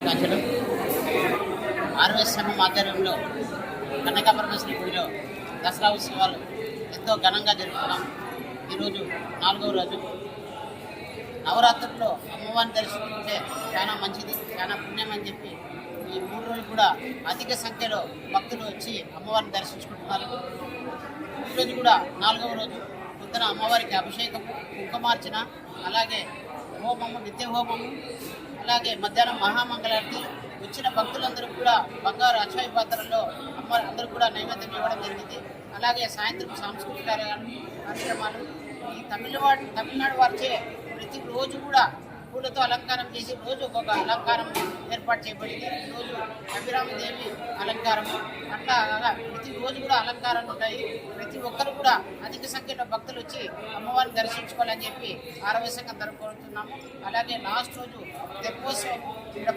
శుభాకాంక్షలు. ఆర్ఎస్ సంఘం ఆధ్వర్యంలో కనకపరమేశ్వరి గుడిలో దసరా ఉత్సవాలు ఎంతో ఘనంగా జరుపుకున్నాం. ఈరోజు 4వ రోజు. నవరాత్రుల్లో అమ్మవారిని దర్శించుకుంటే చాలా మంచిది, చాలా పుణ్యం అని చెప్పి ఈ 3 రోజులు కూడా అధిక సంఖ్యలో భక్తులు వచ్చి అమ్మవారిని దర్శించుకుంటున్నారు. ఈరోజు కూడా 4వ రోజు పొద్దున అమ్మవారికి అభిషేకము, కుంకుమార్చన, అలాగే హోమము, నిత్య హోమము, అలాగే మధ్యాహ్నం మహామంగళారతి. వచ్చిన భక్తులందరూ కూడా బంగారు అక్షయ పాత్రల్లో అందరూ కూడా నైవేద్యం ఇవ్వడం జరిగింది. అలాగే సాయంత్రం సాంస్కృతిక కార్యక్రమాలు. ఈ తమిళనాడు వారిచే ప్రతి రోజు కూడా పూలతో అలంకారం చేసి రోజు ఒక్కొక్క అలంకారం ఏర్పాటు చేయబడింది. ఈరోజు అభిరామదేవి అలంకారము, అట్లా ప్రతి రోజు కూడా అలంకారాలు ఉంటాయి. ప్రతి ఒక్కరు కూడా అధిక సంఖ్యలో భక్తులు వచ్చి అమ్మవారిని దర్శించుకోవాలని చెప్పి ఆరవ సంఘం కోరుతున్నాము. అలాగే లాస్ట్ రోజు తెప్పోత్సవం ఇక్కడ